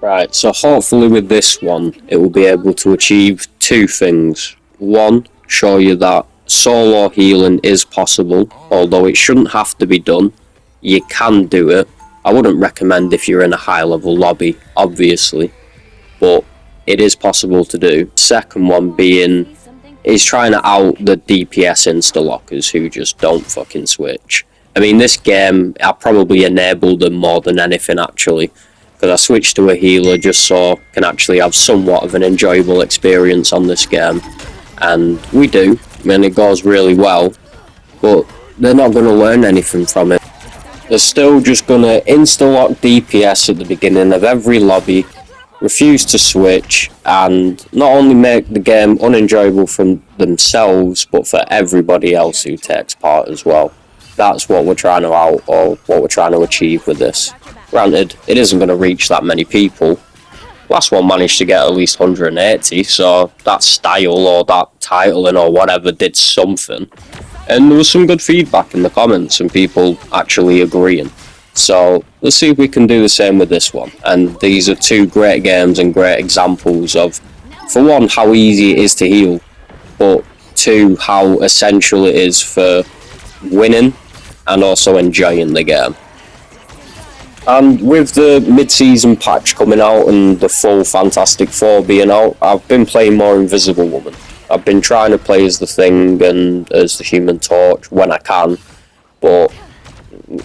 Right, so hopefully with this one, it will be able to achieve two things. One, show you that solo healing is possible, although it shouldn't have to be done. You can do it. I wouldn't recommend if you're in a high level lobby, obviously, but it is possible to do. Second one being, is trying to out the DPS insta-lockers who just don't fucking switch. I mean, this game, I probably enabled them more than anything actually, because I switched to a healer just so I can actually have somewhat of an enjoyable experience on this game. And we do, and it goes really well, but they're not going to learn anything from it. They're still just going to insta-lock DPS at the beginning of every lobby, refuse to switch, and not only make the game unenjoyable for themselves, but for everybody else who takes part as well. That's what we're trying to out, or what we're trying to achieve with this. Granted, it isn't going to reach that many people. Last one managed to get at least 180, so that style or that titling or whatever did something. And there was some good feedback in the comments and people actually agreeing. So let's see if we can do the same with this one. And these are two great games and great examples of, for one, how easy it is to heal, but two, how essential it is for winning and also enjoying the game. And with the mid-season patch coming out and the full Fantastic Four being out, I've been playing more Invisible Woman. I've been trying to play as the Thing and as the Human Torch when I can, but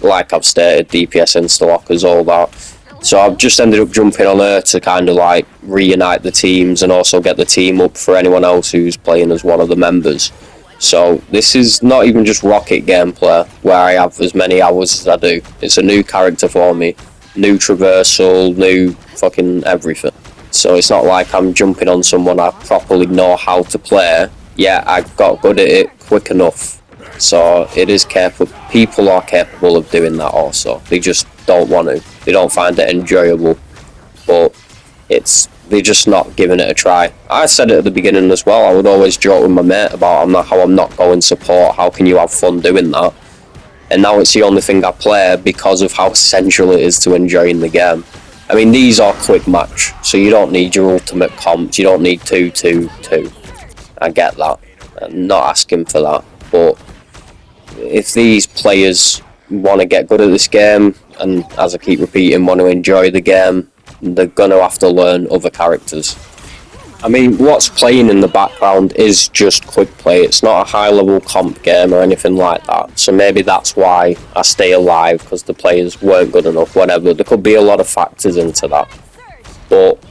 like I've stated, DPS insta-lockers, all that. So I've just ended up jumping on her to kind of like reunite the teams and also get the team up for anyone else who's playing as one of the members. So this is not even just Rocket gameplay where I have as many hours as I do. It's a new character for me, new traversal, new fucking everything. So it's not like I'm jumping on someone I properly know how to play. Yeah, I got good at it quick enough. So it is capable. People are capable of doing that also. They just don't want to. They don't find it enjoyable. But they're just not giving it a try. I said it at the beginning as well. I would always joke with my mate about how I'm not going support. How can you have fun doing that? And now it's the only thing I play because of how essential it is to enjoying the game. I mean, these are quick match, so you don't need your ultimate comps. You don't need 2-2-2. I get that. I'm not asking for that. But if these players want to get good at this game, and as I keep repeating, want to enjoy the game, they're going to have to learn other characters. I mean, what's playing in the background is just quick play. It's not a high-level comp game or anything like that. So maybe that's why I stay alive, because the players weren't good enough, whatever. There could be a lot of factors into that. But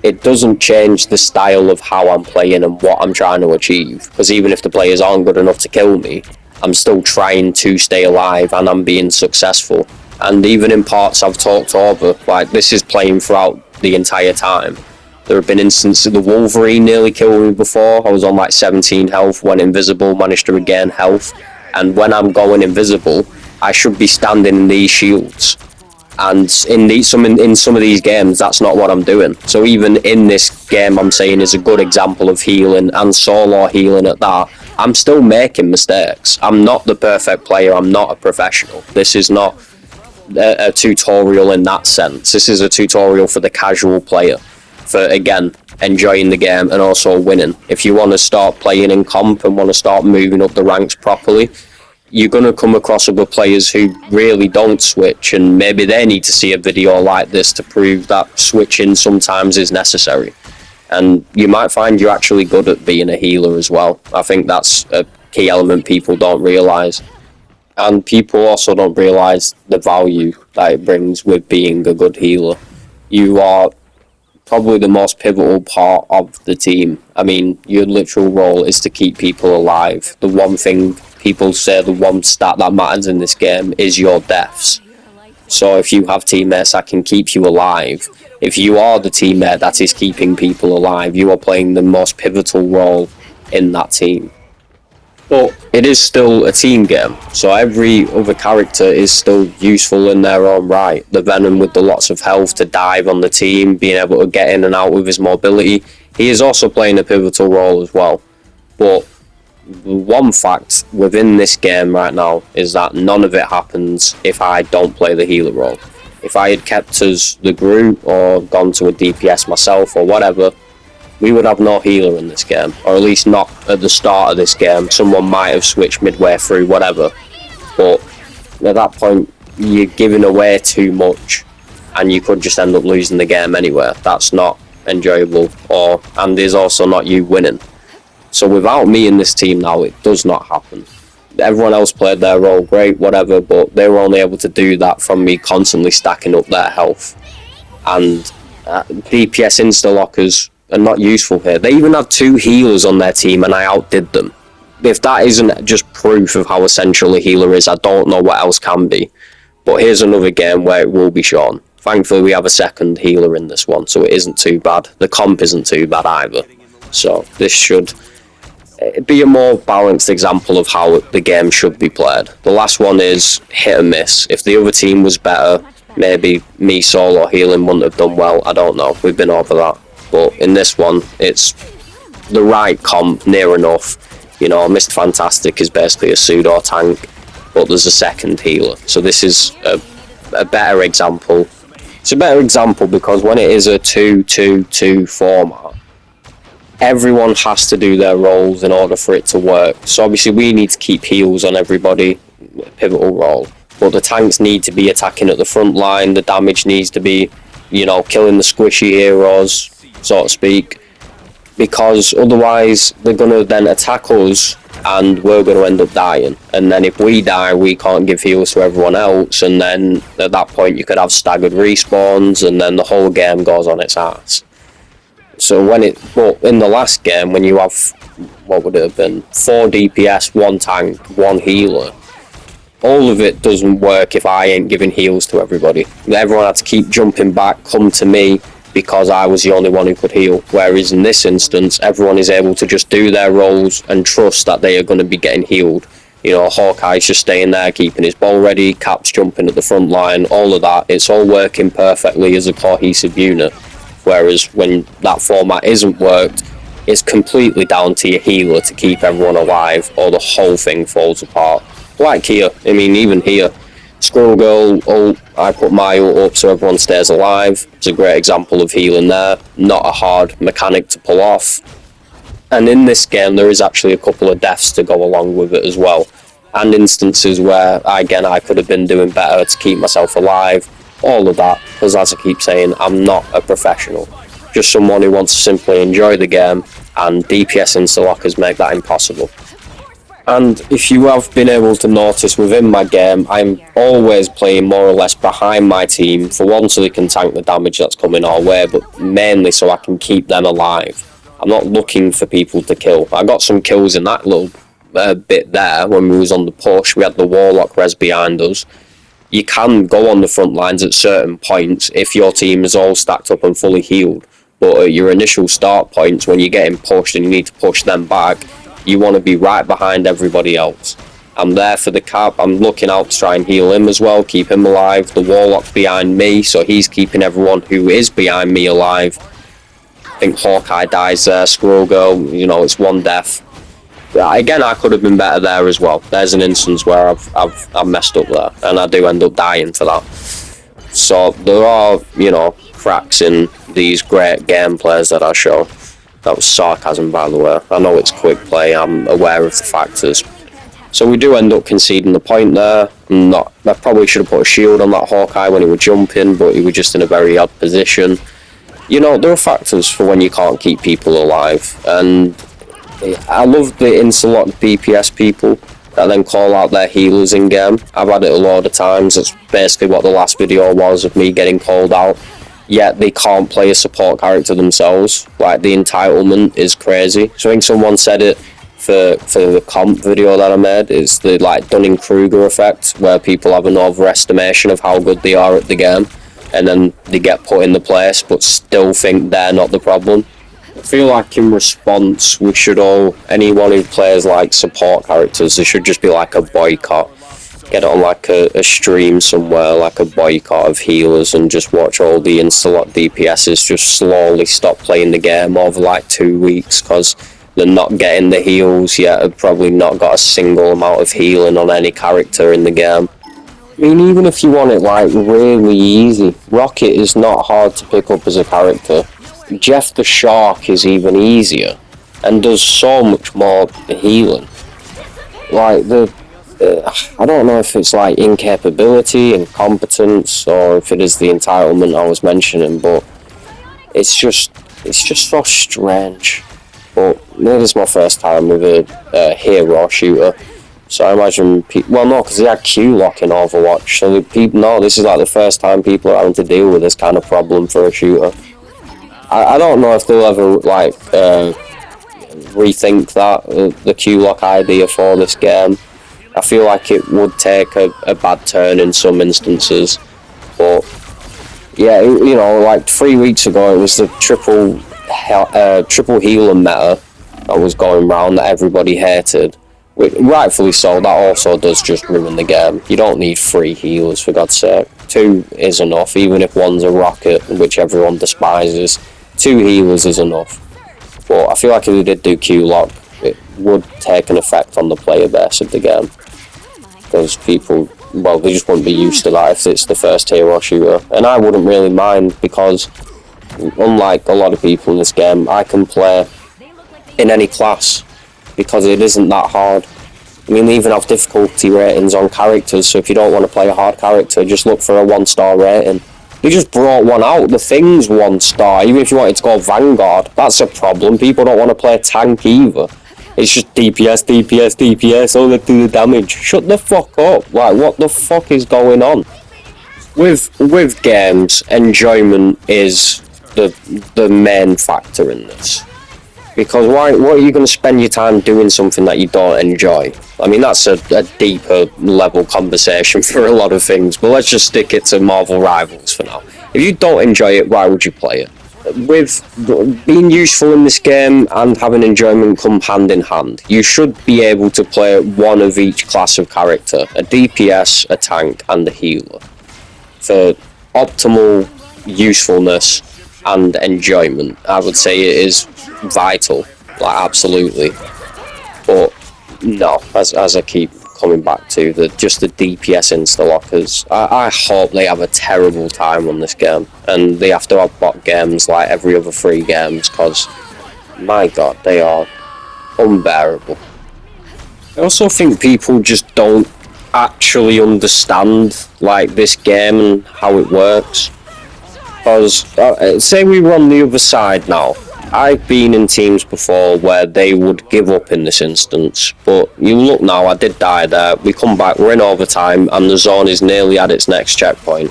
it doesn't change the style of how I'm playing and what I'm trying to achieve. Because even if the players aren't good enough to kill me, I'm still trying to stay alive and I'm being successful. And even in parts I've talked over, like this is playing throughout the entire time. There have been instances, the Wolverine nearly killed me before. I was on like 17 health, went invisible, managed to regain health. And when I'm going invisible, I should be standing in these shields. And in some of these games, that's not what I'm doing. So even in this game, I'm saying is a good example of healing and solo healing at that. I'm still making mistakes. I'm not the perfect player. I'm not a professional. This is not a tutorial in that sense. This is a tutorial for the casual player, for again enjoying the game and also winning. If you want to start playing in comp and want to start moving up the ranks properly, you're going to come across other players who really don't switch, and maybe they need to see a video like this to prove that switching sometimes is necessary. And you might find you're actually good at being a healer as well. I think that's a key element people don't realise. And people also don't realise the value that it brings with being a good healer. You are probably the most pivotal part of the team. I mean, your literal role is to keep people alive. The one thing people say, the one stat that matters in this game is your deaths. So if you have teammates that can keep you alive, if you are the teammate that is keeping people alive, you are playing the most pivotal role in that team. But it is still a team game, so every other character is still useful in their own right. The Venom with the lots of health to dive on the team, being able to get in and out with his mobility, he is also playing a pivotal role as well. But the one fact within this game right now is that none of it happens if I don't play the healer role. if I had kept as the group or gone to a DPS myself or whatever, we would have no healer in this game, or at least not at the start of this game. Someone might have switched midway through, whatever, but at that point you're giving away too much and you could just end up losing the game anyway. That's not enjoyable, and is also not you winning. So without me in this team now, it does not happen. Everyone else played their role great, whatever, but they were only able to do that from me constantly stacking up their health. And DPS insta lockers are not useful here. They even had 2 healers on their team and I outdid them. If that isn't just proof of how essential a healer is, I don't know what else can be. But here's another game where it will be shown. Thankfully we have a second healer in this one, so it isn't too bad. The comp isn't too bad either. So this should be a more balanced example of how the game should be played. The last one is hit and miss. If the other team was better, maybe me solo healing wouldn't have done well. I don't know. We've been over that. But in this one, it's the right comp, near enough. You know, Mr. Fantastic is basically a pseudo tank, but there's a second healer. So this is a better example. It's a better example because when it is a 2-2-2 format, everyone has to do their roles in order for it to work. So obviously we need to keep heals on everybody, pivotal role. But the tanks need to be attacking at the front line, the damage needs to be, you know, killing the squishy heroes, so to speak. Because otherwise they're going to then attack us and we're going to end up dying. And then if we die, we can't give heals to everyone else. And then at that point you could have staggered respawns and then the whole game goes on its ass. So but in the last game, when you have, what would it have been, 4 DPS, 1 tank, 1 healer, all of it doesn't work if I ain't giving heals to everybody. Everyone had to keep jumping back, come to me, because I was the only one who could heal. Whereas in this instance, everyone is able to just do their roles and trust that they are going to be getting healed. You know, Hawkeye's just staying there, keeping his ball ready, Cap's jumping at the front line, all of that. It's all working perfectly as a cohesive unit. Whereas when that format isn't worked, it's completely down to your healer to keep everyone alive, or the whole thing falls apart. Like here, I mean, even here, Squirrel Girl ult, I put my ult up so everyone stays alive. It's a great example of healing there. Not a hard mechanic to pull off. And in this game, there is actually a couple of deaths to go along with it as well. And instances where, again, I could have been doing better to keep myself alive. All of that, because as I keep saying, I'm not a professional. Just someone who wants to simply enjoy the game, and DPS insta-lockers make that impossible. And if you have been able to notice within my game, I'm always playing more or less behind my team, for one so they can tank the damage that's coming our way, but mainly so I can keep them alive. I'm not looking for people to kill. I got some kills in that little bit there when we was on the push. We had the Warlock res behind us. You can go on the front lines at certain points if your team is all stacked up and fully healed. But at your initial start points, when you're getting pushed and you need to push them back, you want to be right behind everybody else. I'm there for the Cap. I'm looking out to try and heal him as well, keep him alive. The Warlock's behind me, so he's keeping everyone who is behind me alive. I think Hawkeye dies there, Squirrel Girl, you know, it's 1 death. Again, I could have been better there as well. There's an instance where I've messed up there, and I do end up dying for that. So there are, you know, cracks in these great gameplays that I show. That was sarcasm, by the way. I know it's quick play, I'm aware of the factors. So we do end up conceding the point there. I probably should have put a shield on that Hawkeye when he was jumping, but he was just in a very odd position. You know, there are factors for when you can't keep people alive, and I love the insta-lock DPS people that then call out their healers in game. I've had it a lot of times. That's basically what the last video was, of me getting called out. Yet they can't play a support character themselves. Like, the entitlement is crazy. So I think someone said it for the comp video that I made. It's the like Dunning-Kruger effect, where people have an overestimation of how good they are at the game, and then they get put in the place but still think they're not the problem. I feel like in response, we should all, anyone who plays like support characters, there should just be like a boycott. Get on like a stream somewhere, like a boycott of healers, and just watch all the insta-lock DPSs just slowly stop playing the game over like 2 weeks, because they're not getting the heals yet, have probably not got a single amount of healing on any character in the game. I mean, even if you want it like really easy, Rocket is not hard to pick up as a character. Jeff the Shark is even easier and does so much more healing. Like I don't know if it's like incapability, incompetence, or if it is the entitlement I was mentioning, but it's just so strange. But it is my first time with a hero shooter, so I imagine well, no, because they had Q-lock in Overwatch, so people know this is like the first time people are having to deal with this kind of problem for a shooter. I don't know if they'll ever like rethink that the Q-lock idea for this game. I feel like it would take a bad turn in some instances, but yeah, you know, like 3 weeks ago, it was the triple healing meta that was going round that everybody hated. Rightfully so. That also does just ruin the game. You don't need 3 healers, for God's sake. 2 is enough, even if one's a rocket, which everyone despises. 2 healers is enough. But I feel like if we did do Q-lock, it would take an effect on the player base of the game. Because people, well, they just wouldn't be used to that if it's the first hero shooter. And I wouldn't really mind, because unlike a lot of people in this game, I can play in any class, because it isn't that hard. I mean, they even have difficulty ratings on characters, so if you don't want to play a hard character, just look for a 1-star rating. They just brought one out, the Thing's 1-star, even if you wanted to go Vanguard, that's a problem. People don't want to play tank either. It's just DPS, DPS, DPS, oh, let's do the damage. Shut the fuck up, like, what the fuck is going on? With games, enjoyment is the main factor in this. Because what are you going to spend your time doing something that you don't enjoy? I mean, that's a deeper level conversation for a lot of things, but let's just stick it to Marvel Rivals for now. If you don't enjoy it, why would you play it? With being useful in this game and having enjoyment come hand in hand, you should be able to play one of each class of character, a DPS, a tank, and a healer, for optimal usefulness and enjoyment. I would say it is vital, like absolutely. But no, as I keep coming back to, just the DPS insta-lockers, I hope they have a terrible time on this game, and they have to have bot games like every other 3 games, because my god, they are unbearable. I also think people just don't actually understand like this game and how it works. Because say we were on the other side now, I've been in teams before where they would give up in this instance, but you look now, I did die there, we come back, we're in overtime, and the zone is nearly at its next checkpoint.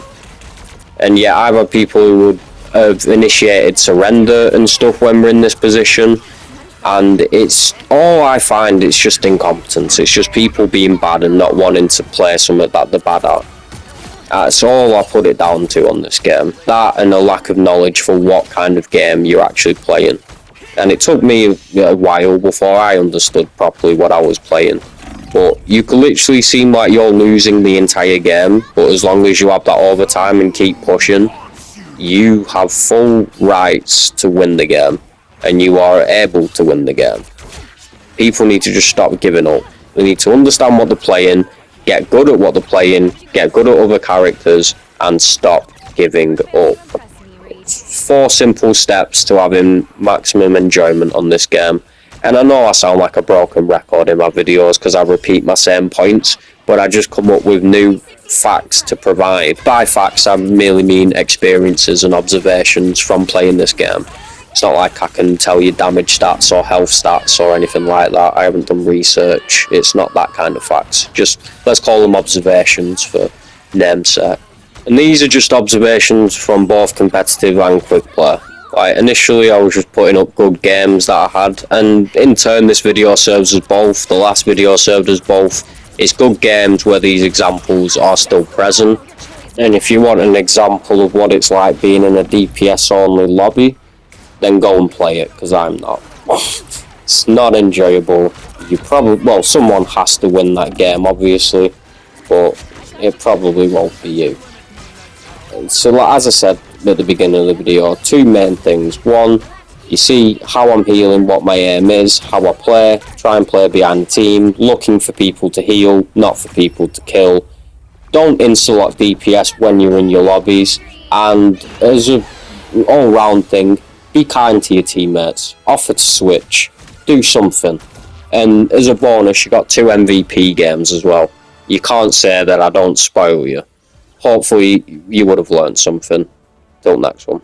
And yet I've had people who would have initiated surrender and stuff when we're in this position, and it's all I find, it's just incompetence. It's just people being bad and not wanting to play something that they're bad at. That's all I put it down to on this game. That and a lack of knowledge for what kind of game you're actually playing. And it took me a while before I understood properly what I was playing. But you can literally seem like you're losing the entire game, but as long as you have that overtime and keep pushing, you have full rights to win the game. And you are able to win the game. People need to just stop giving up. They need to understand what they're playing, get good at what they're playing, get good at other characters, and stop giving up. 4 simple steps to having maximum enjoyment on this game. And I know I sound like a broken record in my videos because I repeat my same points, but I just come up with new facts to provide. By facts, I merely mean experiences and observations from playing this game. It's not like I can tell you damage stats or health stats or anything like that. I haven't done research. It's not that kind of facts. Just, let's call them observations for namesake. And these are just observations from both competitive and quick play. Like, initially I was just putting up good games that I had, and in turn this video serves as both. The last video served as both. It's good games where these examples are still present. And if you want an example of what it's like being in a DPS only lobby, then go and play it, because I'm not. It's not enjoyable. You probably, well, someone has to win that game, obviously, but it probably won't be you. So, like, as I said at the beginning of the video, 2 main things. 1, you see how I'm healing, what my aim is, how I play, try and play behind the team, looking for people to heal, not for people to kill. don't insta-lock DPS when you're in your lobbies, and as a all-round thing, be kind to your teammates, offer to switch, do something. And as a bonus, you got 2 MVP games as well. You can't say that I don't spoil you. Hopefully you would have learned something. Till next one.